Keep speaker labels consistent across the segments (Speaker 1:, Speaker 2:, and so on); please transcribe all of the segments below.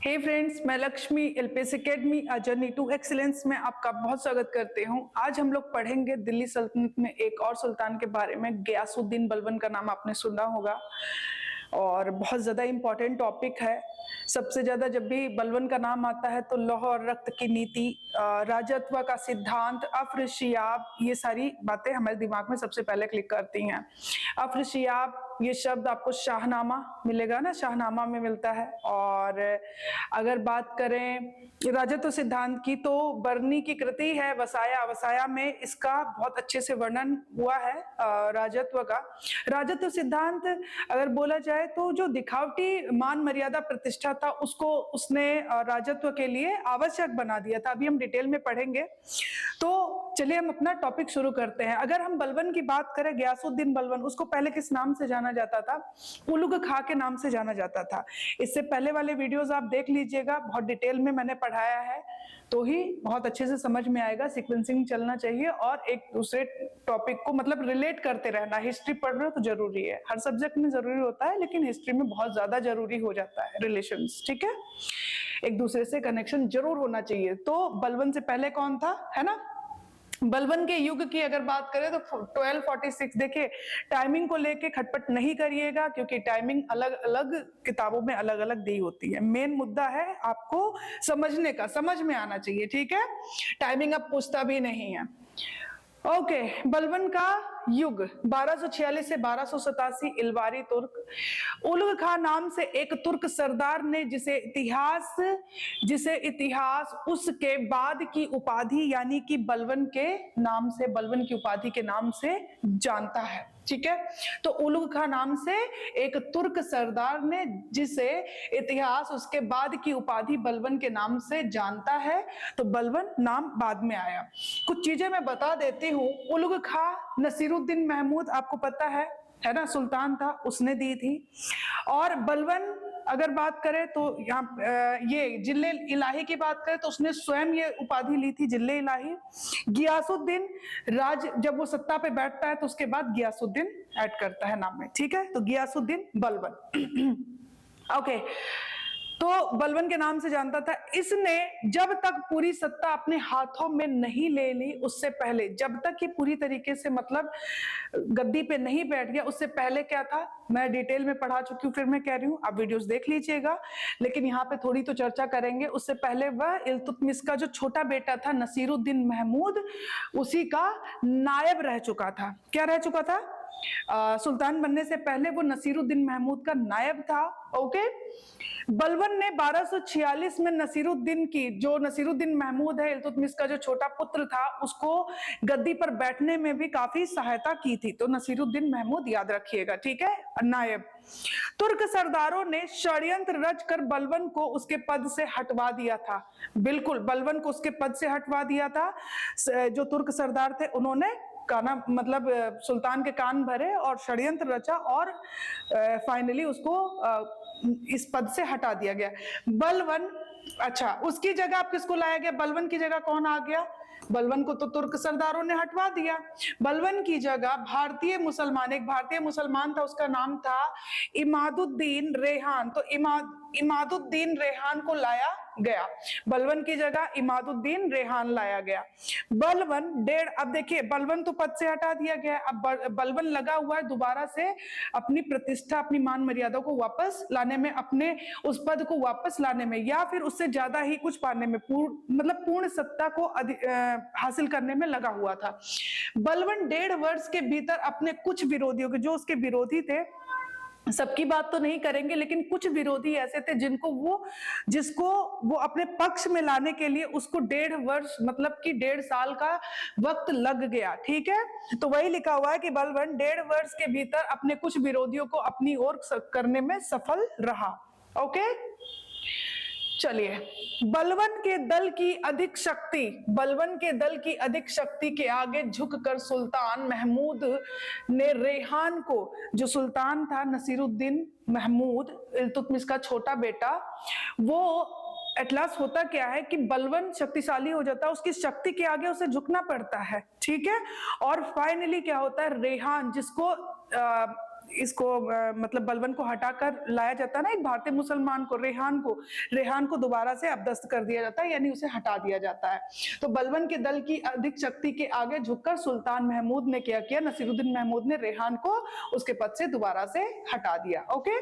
Speaker 1: हे friends, मैं Lakshmi LPS academy a journey to excellence में आपका बहुत स्वागत करते हूं। आज हम लोग पढ़ेंगे दिल्ली सल्तनत में एक और सुल्तान के बारे में। गयासुद्दीन बलबन का नाम आपने सुना होगा और बहुत ज्यादा इंपॉर्टेंट टॉपिक है। सबसे ज्यादा जब भी बलबन का नाम आता है तो लौह और रक्त की नीति, राजत्व का सिद्धांत, अफ्र-शियाब, ये सारी बातें हमारे दिमाग में सबसे पहले क्लिक करती हैं। अफ्र-शियाब ये शब्द आपको शाहनामा मिलेगा ना, शाहनामा में मिलता है। और अगर बात करें राजत्व सिद्धांत की तो बर्नी की कृति है वसाया। वसाया में इसका बहुत अच्छे से वर्णन हुआ है राजत्व का। राजत्व सिद्धांत अगर बोला जाए तो जो दिखावटी मान मर्यादा प्रतिष्ठा था उसको उसने राजत्व के लिए आवश्यक बना दिया था। अभी हम डिटेल में पढ़ेंगे। तो चलिए हम अपना टॉपिक शुरू करते हैं। अगर हम बलबन की बात करें, गयासुद्दीन बलबन, उसको पहले किस नाम से जाना जाता था? उलुग खां के नाम से जाना जाता था। इससे पहले वाले वीडियोस आप देख लीजिएगा, बहुत डिटेल में मैंने पढ़ाया है, तो ही बहुत अच्छे से समझ में आएगा। सीक्वेंसिंग चलना चाहिए और एक दूसरे टॉपिक को मतलब रिलेट करते रहना। हिस्ट्री पढ़ रहे हो तो जरूरी है, हर सब्जेक्ट में जरूरी होता है, लेकिन हिस्ट्री में बहुत ज्यादा जरूरी हो जाता है रिलेशंस। ठीक है, एक दूसरे से कनेक्शन जरूर होना चाहिए। तो बलबन से पहले कौन था, है ना? बलबन के युग की अगर बात करें तो 1246। देखिए, टाइमिंग को लेके खटपट नहीं करिएगा क्योंकि टाइमिंग अलग अलग किताबों में अलग अलग दी होती है। मेन मुद्दा है आपको समझने का, समझ में आना चाहिए। ठीक है, टाइमिंग अब पूछता भी नहीं है। ओके, बलबन का युग 1246 से 1287। इलवारी तुर्क। उलुग खां नाम से एक तुर्क सरदार ने जिसे इतिहास उसके बाद की उपाधि यानी कि बलबन के नाम से, बलबन की उपाधि के नाम से जानता है। ठीक है, तो उलुग खां नाम से एक तुर्क सरदार ने जिसे इतिहास उसके बाद की उपाधि बलबन के नाम से जानता है। तो बलबन नाम बाद में आया। कुछ चीजें मैं बता देती हूँ। उलुग खां नसीरुद्दीन महमूद आपको पता है ना, सुल्तान था, उसने दी थी। और बलबन अगर बात करें तो यहाँ ये जिले इलाही की बात करें तो उसने स्वयं ये उपाधि ली थी, जिले इलाही। गियासुद्दीन जब वो सत्ता पे बैठता है तो उसके बाद गियासुद्दीन ऐड करता है नाम में। ठीक है, तो गियासुद्दीन बलबन। ओके, तो बलबन के नाम से जानता था। इसने जब तक पूरी सत्ता अपने हाथों में नहीं ले ली, उससे पहले, जब तक ये पूरी तरीके से मतलब गद्दी पे नहीं बैठ गया, उससे पहले क्या था मैं डिटेल में पढ़ा चुकी हूँ, फिर मैं कह रही हूँ आप वीडियोस देख लीजिएगा, लेकिन यहाँ पे थोड़ी तो चर्चा करेंगे। उससे पहले वह इल्तुतमिश का जो छोटा बेटा था नसीरुद्दीन महमूद, उसी का नायब रह चुका था। क्या रह चुका था? सुल्तान बनने से पहले वो नसीरुद्दीन महमूद का नायब था। ओके, बलबन ने 1246 में नसीरुद्दीन महमूद है, इल्तुतमिश का जो छोटा पुत्र था, उसको गद्दी पर बैठने में भी काफी सहायता की थी। तो नसीरुद्दीन महमूद याद रखिएगा। ठीक है, नायब। तुर्क सरदारों ने षड्यंत्र रचकर बलबन को उसके पद से हटवा दिया था। बिल्कुल, बलबन को उसके पद से हटवा दिया था। जो तुर्क सरदार थे उन्होंने काना मतलब सुल्तान के कान भरे और षड्यंत्र रचा और फाइनली उसको इस पद से हटा दिया गया। बलबन, अच्छा, उसकी जगह आप किसको लाया गया? बलबन की जगह कौन आ गया? बलबन को तो तुर्क सरदारों ने हटवा दिया। बलबन की जगह एक भारतीय मुसलमान था, उसका नाम था इमादुद्दीन रेहान। तो इमादुद्दीन रेहान को लाया गया। बलबन की जगह इमादुद्दीन रेहान लाया गया। बलबन अब देखिए, बलबन तो पद से हटा दिया गया, अब बलबन लगा हुआ है दोबारा से अपनी प्रतिष्ठा, अपनी मान मर्यादा को वापस लाने में, अपने उस पद को वापस लाने में, या फिर उससे ज्यादा ही कुछ पाने में, पूर्ण सत्ता को हासिल करने में लगा हुआ था। बलबन 1.5 वर्ष के भीतर अपने कुछ विरोधियों के, जो उसके विरोधी थे, सबकी बात तो नहीं करेंगे, लेकिन कुछ विरोधी ऐसे थे जिसको वो अपने पक्ष में लाने के लिए उसको 1.5 वर्ष मतलब कि 1.5 साल का वक्त लग गया। ठीक है, तो वही लिखा हुआ है कि बलबन 1.5 वर्ष के भीतर अपने कुछ विरोधियों को अपनी ओर करने में सफल रहा। ओके, चलिए, बलबन के दल की अधिक शक्ति के आगे झुककर सुल्तान महमूद ने रेहान को, जो सुल्तान था नसीरुद्दीन महमूद, इल्तुतमिश का छोटा बेटा, वो एटलास होता क्या है कि बलबन शक्तिशाली हो जाता है, उसकी शक्ति के आगे उसे झुकना पड़ता है। ठीक है, और फाइनली क्या होता है, रेहान, जिसको इसको मतलब बलबन को हटाकर लाया जाता है ना, एक भारतीय मुसलमान को, रेहान को दोबारा से अबदस्त कर दिया जाता है, यानी उसे हटा दिया जाता है। तो बलबन के दल की अधिक शक्ति के आगे झुककर सुल्तान महमूद ने क्या किया, नसीरुद्दीन महमूद ने रेहान को उसके पद से दोबारा से हटा दिया। ओके,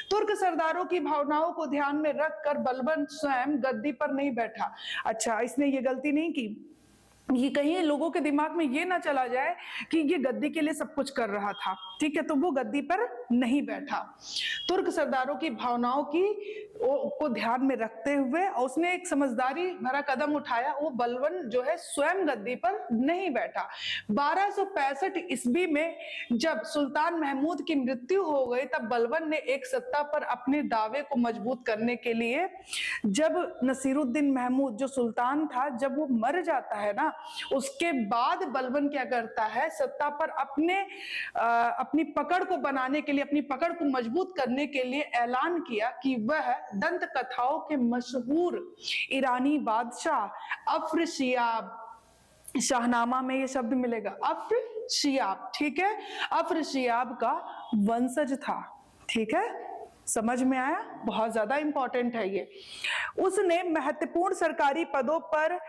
Speaker 1: तुर्क सरदारों की भावनाओं को ध्यान में रखकर बलबन स्वयं गद्दी पर नहीं बैठा। अच्छा, इसने ये गलती नहीं की, ये कहीं लोगों के दिमाग में ये ना चला जाए कि ये गद्दी के लिए सब कुछ कर रहा था, ठीक है, तो वो गद्दी पर नहीं बैठा। तुर्क सरदारों की भावनाओं को ध्यान में रखते हुए उसने एक समझदारी भरा कदम उठाया, वो बलबन जो है स्वयं गद्दी पर नहीं बैठा। 1265 ईस्वी में जब सुल्तान महमूद की मृत्यु हो गई, तब बलबन ने एक सत्ता पर अपने दावे को मजबूत करने के लिए, जब नसीरुद्दीन महमूद जो सुल्तान था, जब वो मर जाता है ना, उसके बाद बलबन क्या करता है, सत्ता पर अपनी पकड़ को बनाने के लिए, अपनी पकड़ को मजबूत करने के लिए ऐलान किया कि वह दंत कथाओं के मशहूर ईरानी बादशाह अफ्रशियाब, शाहनामा में ये शब्द मिलेगा अफ्रशियाब, ठीक है, अफ्रशियाब का वंशज था। ठीक है, समझ में आया, बहुत ज्यादा इंपॉर्टेंट है ये। उसने महत्वपूर्ण सरकारी पदों पर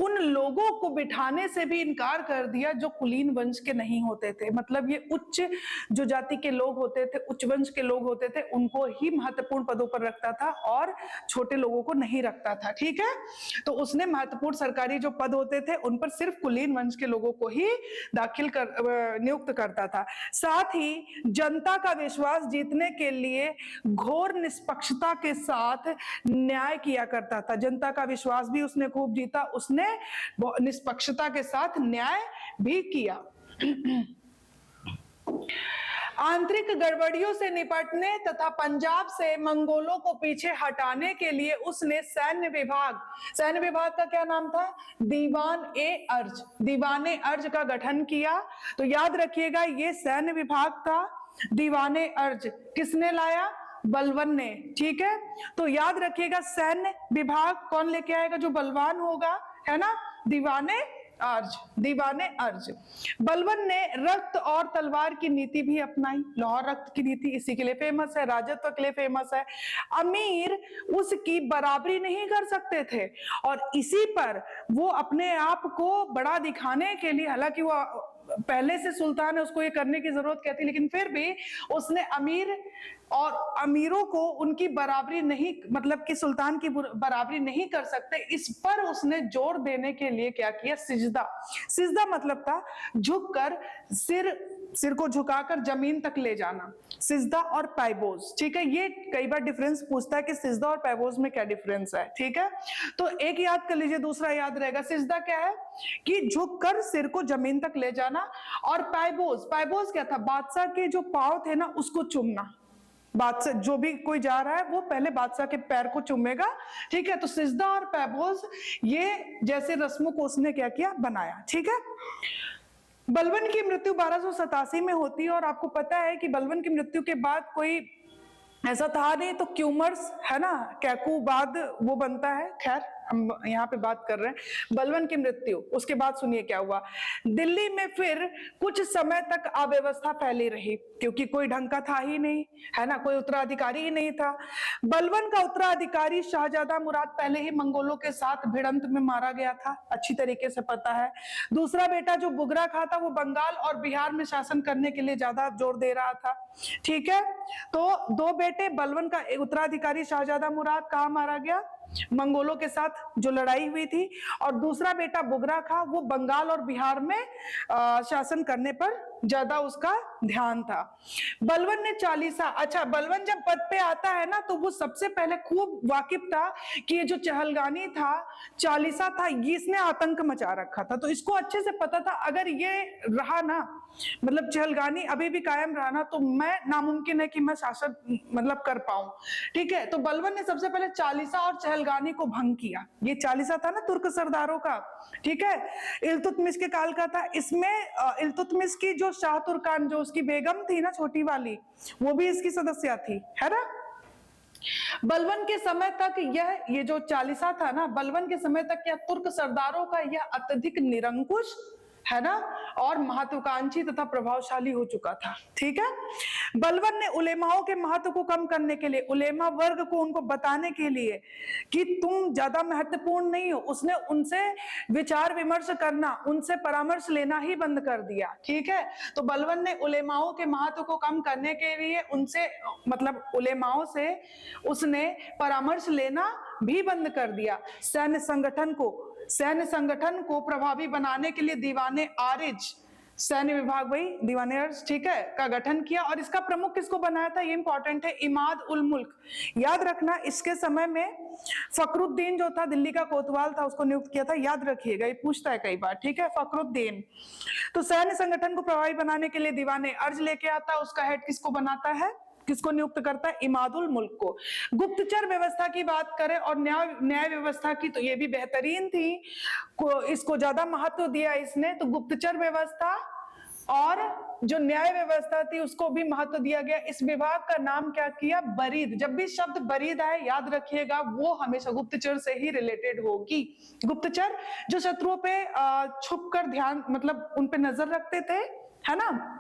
Speaker 1: उन लोगों को बिठाने से भी इनकार कर दिया जो कुलीन वंश के नहीं होते थे, मतलब ये उच्च जो जाति के लोग होते थे, उच्च वंश के लोग होते थे, उनको ही महत्वपूर्ण पदों पर रखता था और छोटे लोगों को नहीं रखता था। ठीक है, तो उसने महत्वपूर्ण सरकारी जो पद होते थे उन पर सिर्फ कुलीन वंश के लोगों को ही नियुक्त करता था। साथ ही जनता का विश्वास जीतने के लिए घोर निष्पक्षता के साथ न्याय किया करता था। जनता का विश्वास भी उसने खूब जीता, उसने निष्पक्षता के साथ न्याय भी किया। आंतरिक गड़बड़ियों से निपटने तथा पंजाब से मंगोलों को पीछे हटाने के लिए उसने सैन्य विभाग का क्या नाम था, दीवाने अर्ज का गठन किया। तो याद रखिएगा, ये सैन्य विभाग था, दीवाने अर्ज किसने लाया, बलबन ने। ठीक है, तो याद रखिएगा सैन्य विभाग कौन लेके आएगा, जो बलवान होगा, है ना, दीवाने अर्ज। बलबन ने रक्त और तलवार की नीति भी अपनाई। लाहौर रक्त की नीति इसी के लिए फेमस है, राजत्व के लिए फेमस है। अमीर उसकी बराबरी नहीं कर सकते थे और इसी पर वो अपने आप को बड़ा दिखाने के लिए, हालांकि वो पहले से सुल्तान है, उसको ये करने की जरूरत क्या थी, लेकिन फिर भी उसने अमीरों को उनकी बराबरी नहीं, मतलब कि सुल्तान की बराबरी नहीं कर सकते, इस पर उसने जोर देने के लिए क्या किया, सिजदा मतलब था झुककर, सिर को झुकाकर जमीन तक ले जाना, सिजदा और पैबोज। ठीक है, ये कई बार डिफरेंस पूछता है कि सिजदा और पैबोज में क्या डिफरेंस है। ठीक है, तो एक याद कर लीजिए, दूसरा याद रहेगा। सिजदा क्या है कि झुककर सिर को जमीन तक ले जाना, और पैबोज क्या था, बादशाह के जो पांव थे ना उसको चूमना। बादशाह, जो भी कोई जा रहा है वो पहले बादशाह के पैर को चूमेगा। ठीक है, तो सिजदा और पैबोज ये जैसे रस्मों को उसने क्या किया, बनाया। ठीक है, बलबन की मृत्यु 1287 में होती है और आपको पता है कि बलबन की मृत्यु के बाद कोई ऐसा था नहीं, तो क्यूमर्स है ना, कैकू बाद वो बनता है। खैर, हम यहाँ पे बात कर रहे हैं बलबन की मृत्यु। उसके बाद सुनिए क्या हुआ। दिल्ली में फिर कुछ समय तक अव्यवस्था फैली रही, क्योंकि कोई ढंग का था ही नहीं, है ना, कोई उत्तराधिकारी ही नहीं था। बलबन का उत्तराधिकारी शाहजादा मुराद पहले ही मंगोलों के साथ भिड़ंत में मारा गया था, अच्छी तरीके से पता है। दूसरा बेटा जो बुगरा खा था, वो बंगाल और बिहार में शासन करने के लिए ज्यादा जोर दे रहा था। ठीक है, तो दो बेटे बलबन का उत्तराधिकारी शाहजादा मुराद कहाँ मारा गया, मंगोलों के साथ जो लड़ाई हुई थी, और दूसरा बेटा बुगरा खा, वो बंगाल और बिहार में शासन करने पर ज्यादा उसका ध्यान था। बलबन ने चालीसा, अच्छा, बलबन जब पद पे आता है ना, तो वो सबसे पहले खूब वाकिफ था कि ये जो चहलगानी था, चालीसा था, ये इसने आतंक मचा रखा था, तो इसको अच्छे से पता था अगर ये रहा ना, मतलब चहलगानी अभी भी कायम रहा ना, तो मैं नामुमकिन है कि मैं शासन मतलब कर पाऊं। ठीक है, तो बलबन ने सबसे पहले चालीसा और चहलगानी को भंग किया। ये चालीसा था ना तुर्क सरदारों का, ठीक है, इल्तुतमिश के काल का था। इसमें इल्तुतमिश की जो शाह तुर्कान, जो उसकी बेगम थी ना छोटी वाली, वो भी इसकी सदस्य थी, है ना। बलबन के समय तक ये जो चालीसा था ना, बलबन के समय तक क्या तुर्क सरदारों का यह अत्यधिक निरंकुश है ना, और महत्वाकांक्षी तथा प्रभावशाली हो चुका था। ठीक है, बलबन ने उलेमाओं के महत्व को कम करने के लिए, उलेमा वर्ग को उनको बताने के लिए कि तुम ज्यादा महत्वपूर्ण नहीं हो, उसने उनसे विचार विमर्श करना, उनसे परामर्श लेना ही बंद कर दिया। ठीक है, तो बलबन ने उलेमाओं के महत्व को कम करने के लिए उनसे, मतलब उलेमाओं से उसने परामर्श लेना भी बंद कर दिया। सैन्य संगठन को प्रभावी बनाने के लिए दीवाने आरिज, सैन्य विभाग भाई दीवाने आरिज, ठीक है, का गठन किया। और इसका प्रमुख किसको बनाया था, ये इंपॉर्टेंट है, इमाद उल मुल्क। याद रखना, इसके समय में फखरुद्दीन जो था, दिल्ली का कोतवाल था, उसको नियुक्त किया था। याद रखिएगा, ये पूछता है कई बार। ठीक है, फखरुद्दीन। तो सैन्य संगठन को प्रभावी बनाने के लिए दीवाने अर्ज लेके आता है, उसका हेड किसको बनाता है, किसको नियुक्त करता है, इमादुल मुल्क को। गुप्तचर व्यवस्था की बात करें और न्याय व्यवस्था की, तो ये भी बेहतरीन थी, इसको ज्यादा महत्व दिया इसने। तो गुप्तचर व्यवस्था और जो न्याय व्यवस्था थी उसको भी महत्व दिया गया। इस विभाग का नाम क्या किया, बरीद। जब भी शब्द बरीद आए याद रखिएगा, वो हमेशा गुप्तचर से ही रिलेटेड होगी। गुप्तचर जो शत्रुओं पे छुप कर ध्यान, मतलब उन पे नजर रखते थे, है ना,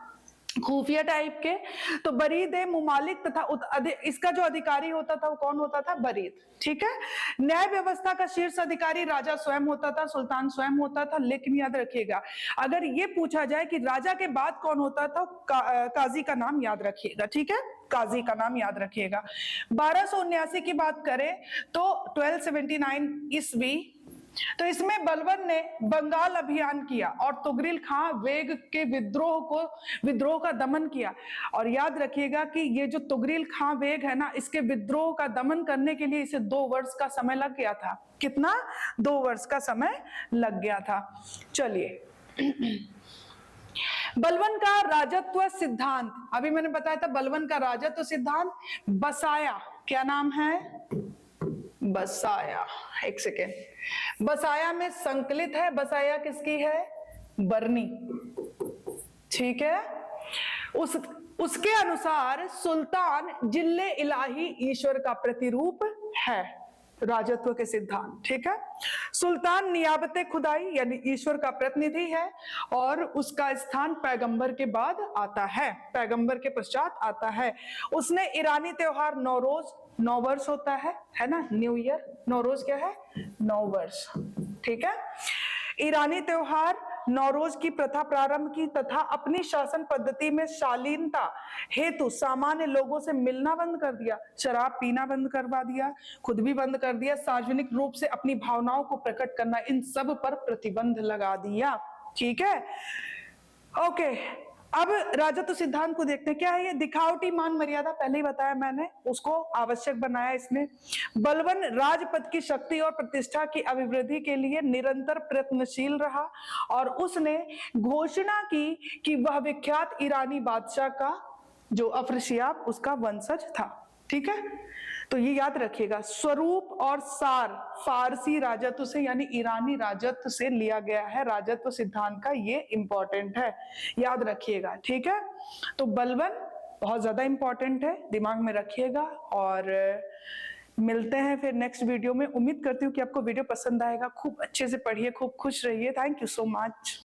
Speaker 1: खुफिया टाइप के। तो बरीद मुमालिक तथा इसका जो अधिकारी होता था वो कौन होता था, बरीद। ठीक है, न्याय व्यवस्था का शीर्ष अधिकारी राजा स्वयं होता था, सुल्तान स्वयं होता था। लेकिन याद रखिएगा, अगर ये पूछा जाए कि राजा के बाद कौन होता था, काजी का नाम याद रखिएगा। ठीक है, काजी का नाम याद रखिएगा। 1279 की बात करें तो 1279 ईस्वी, तो इसमें बलबन ने बंगाल अभियान किया और तुगरिल खां वेग के विद्रोह का दमन किया। और याद रखिएगा कि ये जो तुगरिल खां वेग है ना, इसके विद्रोह का दमन करने के लिए इसे 2 वर्ष का समय लग गया था। कितना, 2 वर्ष का समय लग गया था। चलिए, बलबन का राजत्व सिद्धांत, अभी मैंने बताया था बलबन का राजत्व सिद्धांत। बसाया, क्या नाम है, बसाया, एक सेकेंड, बसाया में संकलित है। बसाया किसकी है, बरनी। ठीक है, उसके अनुसार सुल्तान जिल्ले इलाही ईश्वर का प्रतिरूप है, राजत्व के सिद्धांत। ठीक है, सुल्तान नियाबते खुदाई यानी ईश्वर का प्रतिनिधि है और उसका स्थान पैगंबर के बाद आता है, पैगंबर के पश्चात आता है। उसने ईरानी त्योहार नौरोज, 9 वर्ष होता है ना, न्यू ईयर, नौरोज क्या है, 9 वर्ष। ठीक है, ईरानी त्योहार नौरोज की प्रथा प्रारंभ की तथा अपनी शासन पद्धति में शालीनता हेतु सामान्य लोगों से मिलना बंद कर दिया, शराब पीना बंद करवा दिया, खुद भी बंद कर दिया, सार्वजनिक रूप से अपनी भावनाओं को प्रकट करना, इन सब पर प्रतिबंध लगा दिया। ठीक है, ओके, अब राजत्व सिद्धांत को देखते हैं। क्या है ये, दिखावटी मान मर्यादा, पहले ही बताया मैंने, उसको आवश्यक बनाया इसने। बलबन राजपद की शक्ति और प्रतिष्ठा की अभिवृद्धि के लिए निरंतर प्रयत्नशील रहा और उसने घोषणा की कि वह विख्यात ईरानी बादशाह का, जो अफरशियाब, उसका वंशज था। ठीक है, तो ये याद रखिएगा, स्वरूप और सार फारसी राजत्व से यानी ईरानी राजत्व से लिया गया है। राजत्व सिद्धांत का ये इंपॉर्टेंट है, याद रखिएगा। ठीक है, तो बलबन बहुत ज्यादा इंपॉर्टेंट है, दिमाग में रखिएगा। और मिलते हैं फिर नेक्स्ट वीडियो में। उम्मीद करती हूँ कि आपको वीडियो पसंद आएगा। खूब अच्छे से पढ़िए, खूब खुश रहिए। Thank you so much.